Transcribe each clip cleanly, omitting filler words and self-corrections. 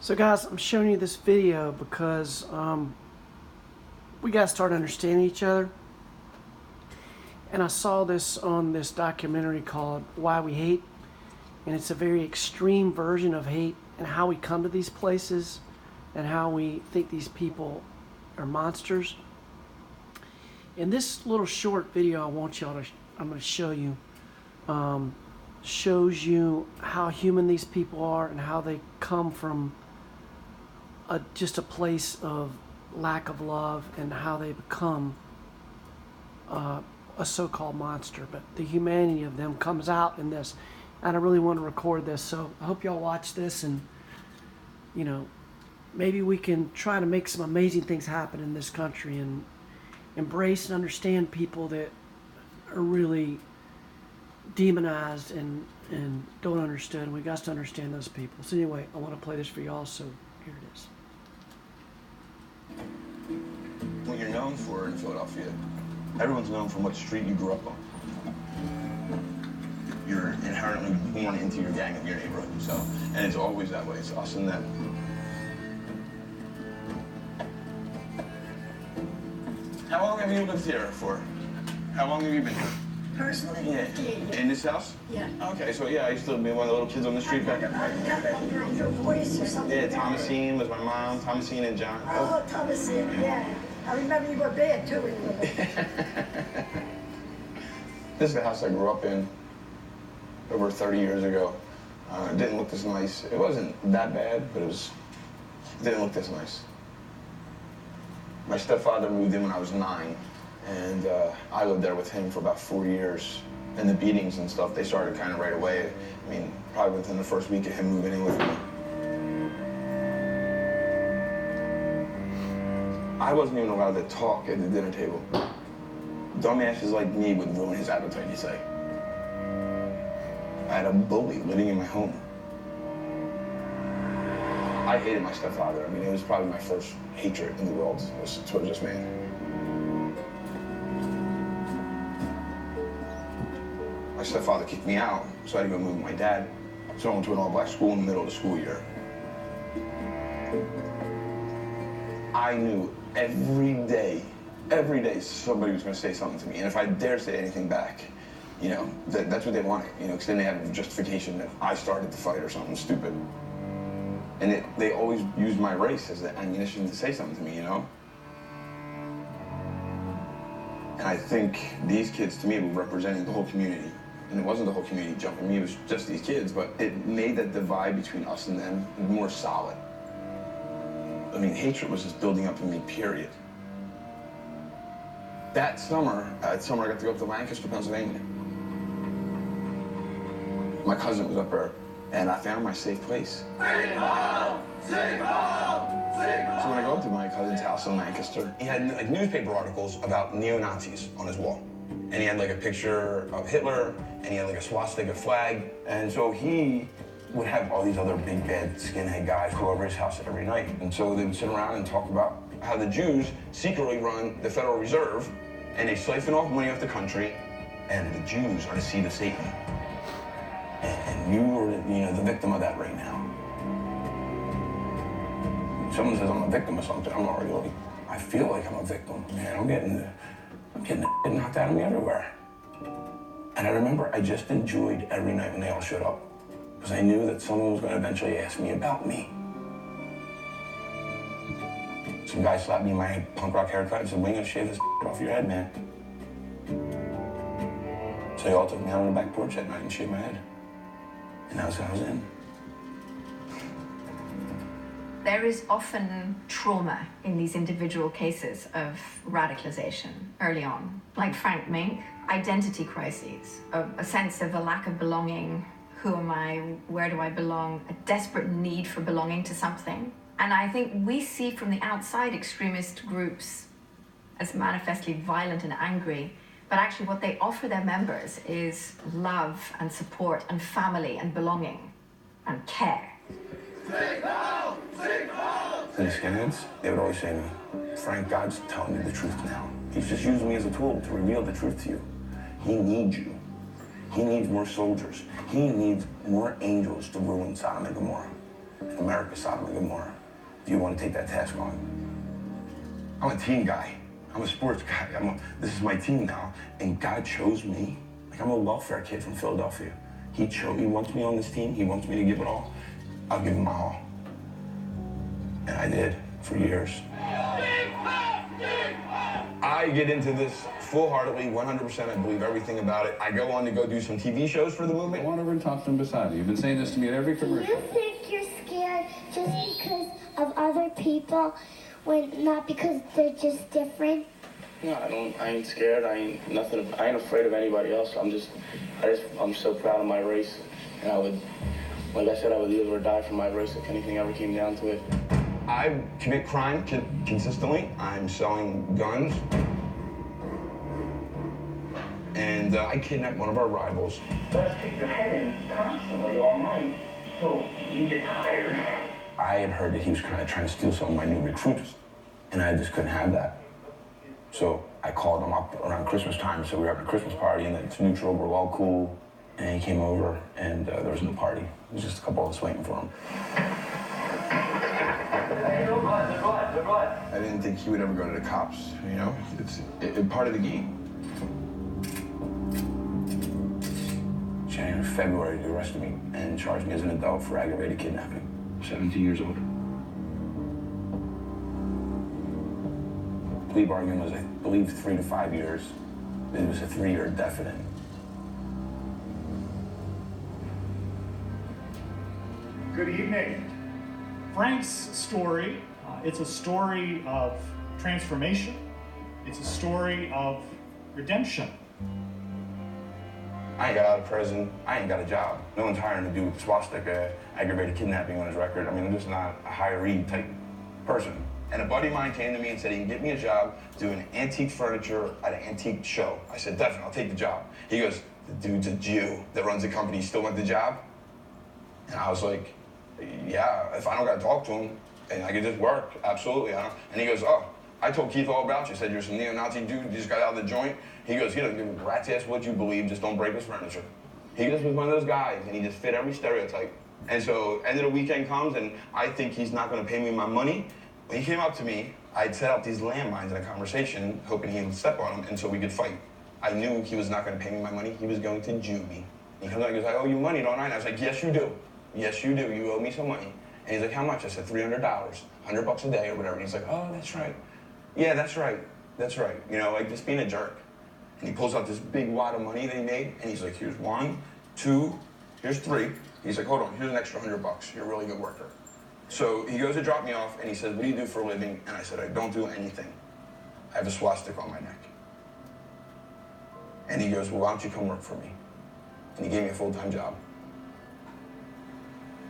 So guys, I'm showing you this video because we got to start understanding each other. And I saw this on this documentary called Why We Hate. And it's a very extreme version of hate and how we come to these places and how we think these people are monsters. In this little short video I'm going to show you, shows you how human these people are and how they come from just a place of lack of love and how they become a so-called monster. But the humanity of them comes out in this, and I really want to record this, so I hope y'all watch this, and you know, maybe we can try to make some amazing things happen in this country and embrace and understand people that are really demonized and don't understand. We got to understand those people. So anyway, I want to play this for y'all, so here it is. What you're known for in Philadelphia, everyone's known from what street you grew up on. You're inherently born into your gang of your neighborhood, so, and it's always that way. It's us and them. How long have you lived here for? How long have you been here? Personally? Yeah. In this house? Yeah. Okay, so yeah, I used to be one of the little kids on the street back then. I recognize your voice or something. Yeah, Thomasine was my mom, Thomasine and John. Oh, Thomasine, yeah. I remember you were bad too when you were there. This is the house I grew up in over 30 years ago. It didn't look this nice. It wasn't that bad, but it didn't look this nice. My stepfather moved in when I was 9, and I lived there with him for about 4 years. And the beatings and stuff, they started kind of right away. I mean, probably within the first week of him moving in with me. I wasn't even allowed to talk at the dinner table. Dumbasses like me would ruin his appetite, you say. I had a bully living in my home. I hated my stepfather. I mean, it was probably my first hatred in the world, was towards this man. My stepfather kicked me out, so I had to go move with my dad. So I went to an all-black school in the middle of the school year. I knew every day somebody was going to say something to me. And if I dare say anything back, you know, that's what they wanted, you know, because then they had a justification that I started the fight or something stupid. And they always used my race as the ammunition to say something to me, you know? And I think these kids, to me, were representing the whole community. And it wasn't the whole community jumping me, it was just these kids, but it made that divide between us and them more solid. I mean, hatred was just building up in me, period. That summer I got to go up to Lancaster, Pennsylvania. My cousin was up there, and I found my safe place. Sing home! Sing home! Sing home! So when I go up to my cousin's house in Lancaster, he had like newspaper articles about neo-Nazis on his wall. And he had like a picture of Hitler, and he had like a swastika flag. And so he would have all these other big bad skinhead guys go over his house every night. And so they would sit around and talk about how the Jews secretly run the Federal Reserve, and they siphon off money off the country, and the Jews are the seed of Satan. And you are, you know, the victim of that right now. If someone says I'm a victim of something, I'm already like, I feel like I'm a victim. Man, I'm getting the knocked out of me everywhere. And I remember I just enjoyed every night when they all showed up, because I knew that someone was going to eventually ask me about me. Some guy slapped me in my punk rock haircut and said, "When are you going to shave this off your head, man?" So they all took me out on the back porch that night and shaved my head. And that's how I was in. There is often trauma in these individual cases of radicalization early on. Like Frank Mink, identity crises, a sense of a lack of belonging. Who am I? Where do I belong? A desperate need for belonging to something. And I think we see from the outside extremist groups as manifestly violent and angry, but actually what they offer their members is love and support and family and belonging and care. Sing home! Sing home! And the skinheads, they would always say to me, "Frank, God's telling me the truth now. He's just using me as a tool to reveal the truth to you. He needs you. He needs more soldiers. He needs more angels to ruin Sodom and Gomorrah." in America, Sodom and Gomorrah, if you want to take that task on. I'm a team guy. I'm a sports guy. This is my team now, and God chose me. Like, I'm a welfare kid from Philadelphia. He wants me on this team. He wants me to give it all. I'll give him my all. And I did for years. I get into this full-heartedly, 100%. I believe everything about it. I go on to go do some TV shows for the movement. Go on over and talk to him beside you. You've been saying this to me at every commercial. Do you think you're scared just because of other people, when not because they're just different? No, I ain't scared. I ain't afraid of anybody else. I'm so proud of my race. And like I said, I would live or die for my race if anything ever came down to it. I commit crime consistently. I'm selling guns. And I kidnapped one of our rivals. Let's kick your head in constantly all night so you get tired. I had heard that he was kind of trying to steal some of my new recruits, and I just couldn't have that. So I called him up around Christmas time, so we were having a Christmas party, and it's neutral, we're all cool. And he came over, and there was no party. It was just a couple of us waiting for him. I didn't think he would ever go to the cops, you know? It's part of the game. January, February, they arrested me and charged me as an adult for aggravated kidnapping. 17 years old. Plea bargain was, I believe, 3 to 5 years. It was a 3-year definite. Good evening. Frank's story, it's a story of transformation. It's a story of redemption. I ain't got out of prison. I ain't got a job. No one's hiring to do with swastika, aggravated kidnapping on his record. I mean, I'm just not a hiree type person. And a buddy of mine came to me and said he can get me a job doing antique furniture at an antique show. I said, definitely, I'll take the job. He goes, the dude's a Jew that runs the company. You still want the job? And I was like, yeah, if I don't got to talk to him and I can just work, absolutely. And he goes, oh, I told Keith all about you. I said, you're some neo-Nazi dude, you just got out of the joint. He goes, he doesn't give a rat's ass what you believe, just don't break his furniture. He just was one of those guys, and he just fit every stereotype. And so, end of the weekend comes, and I think he's not gonna pay me my money. When he came up to me, I'd set up these landmines in a conversation, hoping he would step on them, and so we could fight. I knew he was not gonna pay me my money, he was going to Jew me. He comes up and goes, I owe you money, don't I? And I was like, yes, you do. Yes, you do, you owe me some money. And he's like, how much? I said, $300, $100 a day or whatever. And he's like, oh, that's right. Yeah, that's right, that's right. You know, like just being a jerk. And he pulls out this big wad of money that he made, and he's like, here's 1, 2, here's 3. He's like, hold on, here's an extra $100. You're a really good worker. So he goes to drop me off, and he says, what do you do for a living? And I said, I don't do anything. I have a swastika on my neck. And he goes, well, why don't you come work for me? And he gave me a full-time job.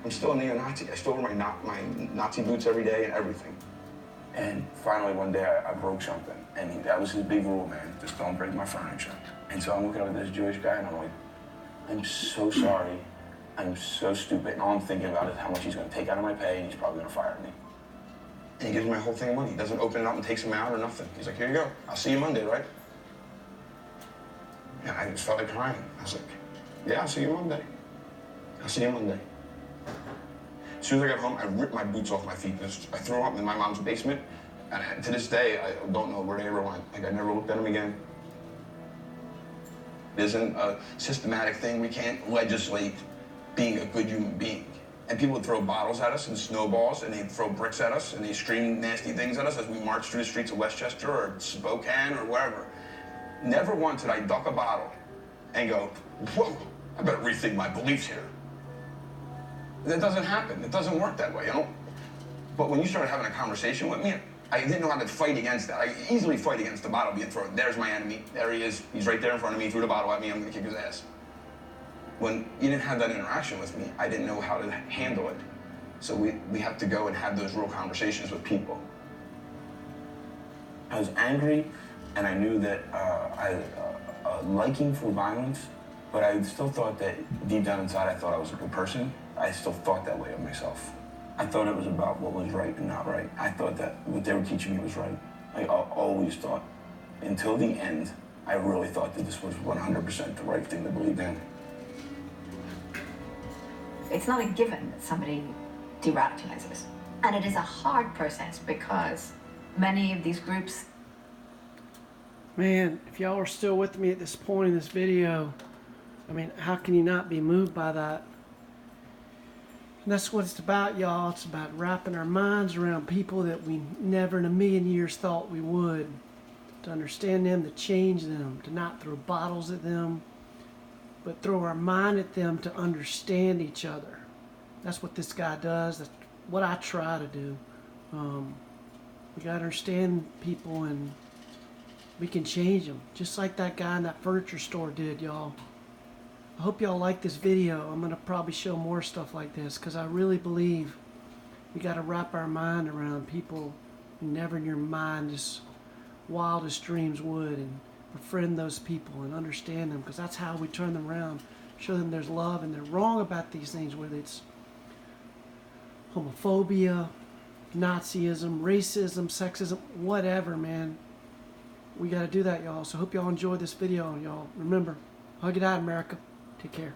I'm still a neo-Nazi. I still wear my Nazi boots every day and everything. And finally, one day, I broke something. And that was his big rule, man. Just don't break my furniture. And so I'm looking at this Jewish guy, and I'm like, I'm so sorry. I'm so stupid. And all I'm thinking about is how much he's going to take out of my pay, and he's probably going to fire me. And he gives me my whole thing of money. He doesn't open it up and takes them out or nothing. He's like, here you go. I'll see you Monday, right? And I just felt like crying. I was like, yeah, I'll see you Monday. I'll see you Monday. As soon as I got home, I ripped my boots off my feet. I threw them up in my mom's basement. And to this day, I don't know where they ever went. Like, I never looked at them again. It isn't a systematic thing. We can't legislate being a good human being. And people would throw bottles at us and snowballs, and they'd throw bricks at us, and they'd scream nasty things at us as we marched through the streets of Westchester or Spokane or wherever. Never once did I duck a bottle and go, whoa, I better rethink my beliefs here. That doesn't happen. It doesn't work that way, you know? But when you started having a conversation with me, I didn't know how to fight against that. I could easily fight against the bottle being thrown. There's my enemy. There he is. He's right there in front of me. He threw the bottle at me. I'm going to kick his ass. When you didn't have that interaction with me, I didn't know how to handle it. So we have to go and have those real conversations with people. I was angry, and I knew that I had a liking for violence, but I still thought that deep down inside, I thought I was a good person. I still thought that way of myself. I thought it was about what was right and not right. I thought that what they were teaching me was right. I always thought, until the end, I really thought that this was 100% the right thing to believe in. It's not a given that somebody de-radicalizes. And it is a hard process because many of these groups... Man, if y'all are still with me at this point in this video, I mean, how can you not be moved by that? And that's what it's about, y'all. It's about wrapping our minds around people that we never in a million years thought we would. To understand them, to change them, to not throw bottles at them, but throw our mind at them to understand each other. That's what this guy does. That's what I try to do. We got to understand people and we can change them. Just like that guy in that furniture store did, y'all. I hope y'all like this video. I'm going to probably show more stuff like this because I really believe we got to wrap our mind around people who never in your mind's wildest dreams would, and befriend those people and understand them, because that's how we turn them around, show them there's love and they're wrong about these things, whether it's homophobia, Nazism, racism, sexism, whatever, man. We got to do that, y'all. So hope y'all enjoyed this video. Y'all remember, hug it out, America. Take care.